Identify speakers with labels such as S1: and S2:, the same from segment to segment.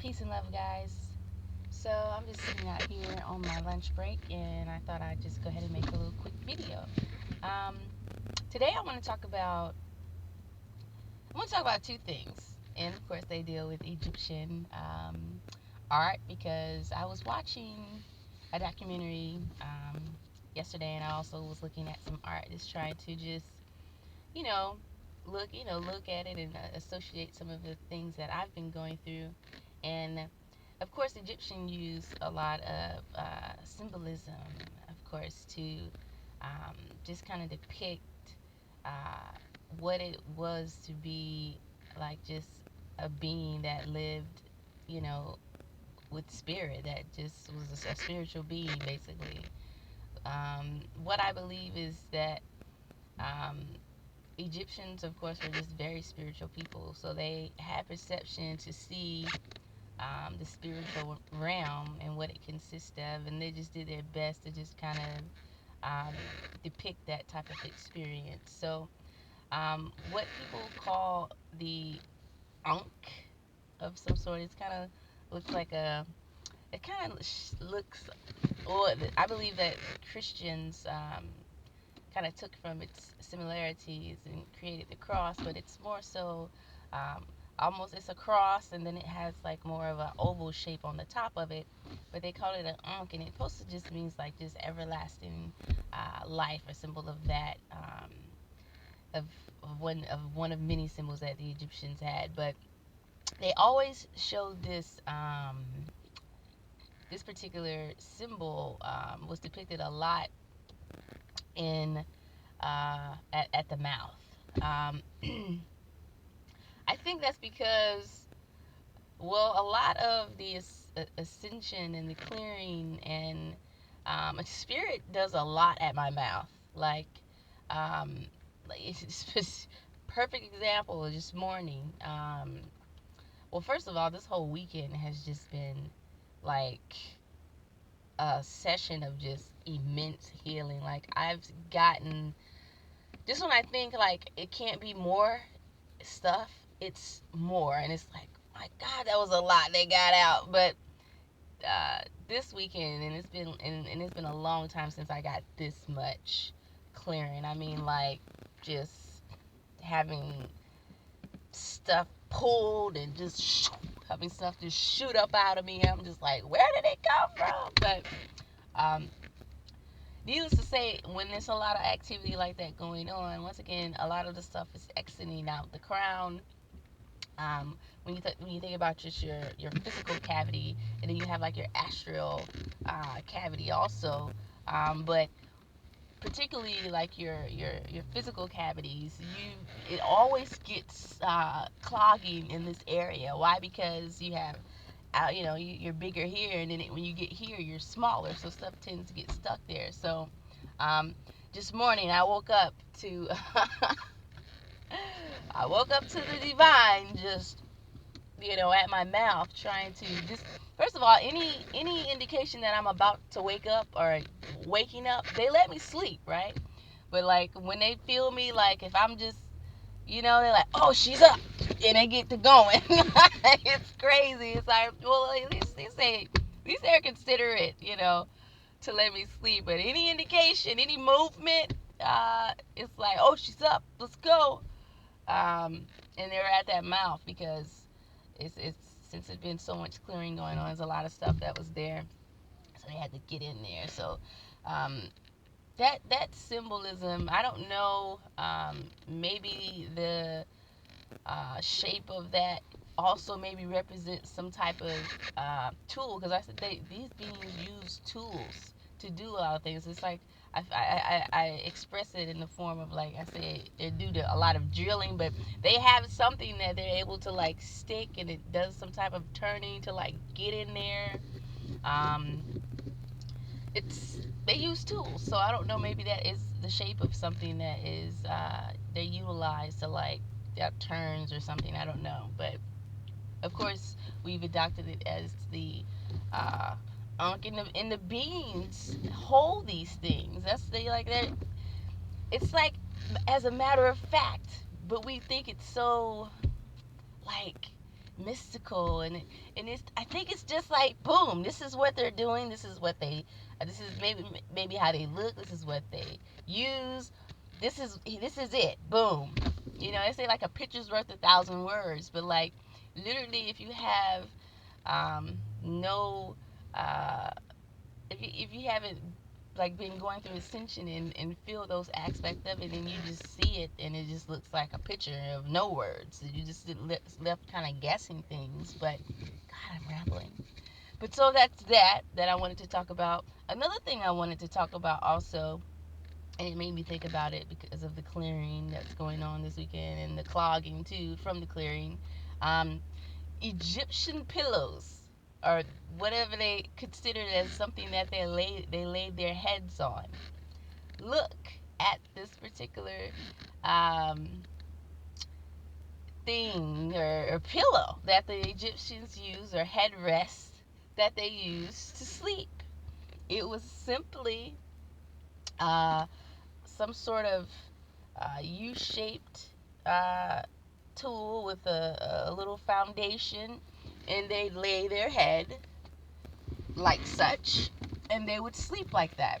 S1: Peace and love, guys. So I'm just sitting out here on my lunch break, and I thought I'd just go ahead and make a little quick video. Um, Today I want to talk about two things, and of course they deal with Egyptian art because I was watching a documentary yesterday, and I also was looking at some art, just trying to just you know look at it and associate some of the things that I've been going through. And of course, Egyptian used a lot of symbolism, of course, to just kind of depict uh, what it was to be like just a being that lived, you know, with spirit, that just was a spiritual being, basically. What I believe is that um, Egyptians, of course, were just very spiritual people, so they had perception to see the spiritual realm and what it consists of, and they just did their best to just kind of depict that type of experience. So, what people call the Ankh of some sort, it's kind of looks like a, it kind of looks, or I believe that Christians kind of took from its similarities and created the cross, but it's more so um, almost it's a cross, and then it has like more of an oval shape on the top of it, but they call it an ankh, and it supposed to just means like just everlasting life, a symbol of that of, of one of many symbols that the Egyptians had. But they always showed this particular symbol was depicted a lot in at the mouth. Um, I think that's because, well, a lot of the ascension and the clearing and spirit does a lot at my mouth. Um, like it's just perfect example is just morning. Well, first of all, this whole weekend has just been like a session of just immense healing. Like I've gotten just when I think like it can't be more stuff, it's more, and it's like, my God, that was a lot they got out. But this weekend, and it's been a long time since I got this much clearing. I mean, like just having stuff pulled and just having stuff just shoot up out of me. I'm just like, where did it come from? But um, needless to say, when there's a lot of activity like that going on, once again, a lot of the stuff is exiting out the crown. When you think about just your physical cavity, and then you have like your astral cavity also, but particularly like your physical cavities, it always gets clogging in this area. Why? Because you have you're bigger here, and then when you get here, you're smaller, so stuff tends to get stuck there. So um, this morning I woke up to I woke up to the divine just at my mouth, trying to just, first of all, any indication that I'm about to wake up or waking up, they let me sleep, right? But like when they feel me, like if I'm just, they're like, oh, she's up, and they get to going. It's crazy. It's like, well, at least they're considerate, to let me sleep. But any indication, any movement, it's like, oh, she's up, let's go. And they're at that mouth because it's since there's been so much clearing going on, there's a lot of stuff that was there, so they had to get in there. So um, that symbolism, I don't know. Maybe the shape of that also maybe represents some type of tool, because I said these beings use tools to do a lot of things. It's like I express it in the form of, like I said, they do a lot of drilling, but they have something that they're able to like stick, and it does some type of turning to like get in there. Um, it's They use tools, so I don't know. Maybe that is the shape of something that is they utilize to like that turns or something. I don't know, but of course we've adopted it as the uh, Ankh, and the beings hold these things. That's they like that. It's like as a matter of fact, but we think it's so like mystical, and it's, I think it's just like boom, this is what they're doing, this is maybe how they look, this is what they use, this is it, boom. You know, they say like a picture's worth 1,000 words, but like literally if you have no if you haven't like been going through ascension and feel those aspects of it, and you just see it and it just looks like a picture of no words, you just left kind of guessing things. But God, I'm rambling. But so that's that I wanted to talk about. Another thing I wanted to talk about also, and it made me think about it because of the clearing that's going on this weekend and the clogging too from the clearing. um, Egyptian pillows, or whatever they considered as something that they laid their heads on. Look at this particular um, thing, or pillow that the Egyptians used, or headrest that they used to sleep. It was simply uh, some sort of U-shaped uh, tool with a little foundation, and they lay their head like such, and they would sleep like that.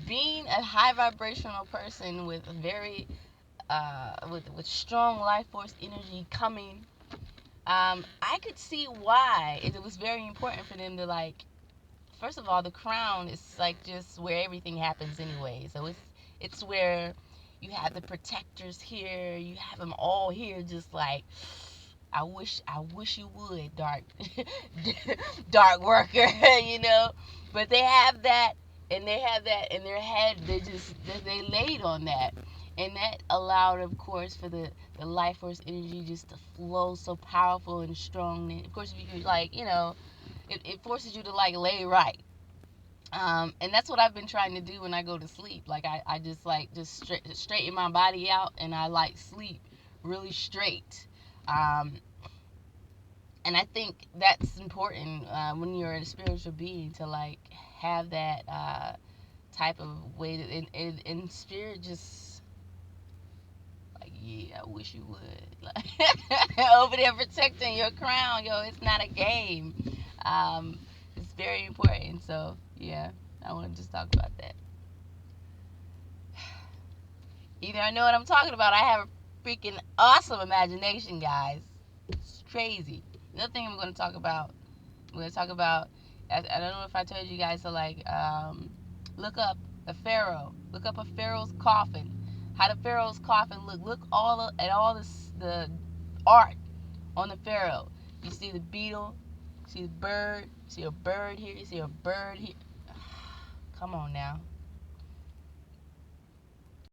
S1: Being a high vibrational person with very with strong life force energy coming, I could see why it was very important for them to, like, first of all, the crown is like just where everything happens anyway. So it's where you have the protectors here, you have them all here, just like, I wish you would, dark worker, you know. But they have that, and they have that in their head. They laid on that, and that allowed, of course, for the life force energy just to flow so powerful and strong. And of course, if you, like, you know, it forces you to like lay right. And that's what I've been trying to do when I go to sleep. Like I just like just straighten my body out, and I like sleep really straight. Um, and I think that's important when you're a spiritual being, to like have that type of way that in spirit just like, yeah, I wish you would, like, over there protecting your crown, yo. It's not a game. um, it's very important. So yeah, I want to just talk about that. Either I know what I'm talking about, I have a freaking awesome imagination, guys. It's crazy. Another thing I'm going to talk about, we're going to talk about, I don't know if I told you guys to, like, look up a pharaoh. Look up a pharaoh's coffin. How the pharaoh's coffin look. Look at all the art on the pharaoh. You see the beetle, you see the bird, you see a bird here, you see a bird here. Come on now.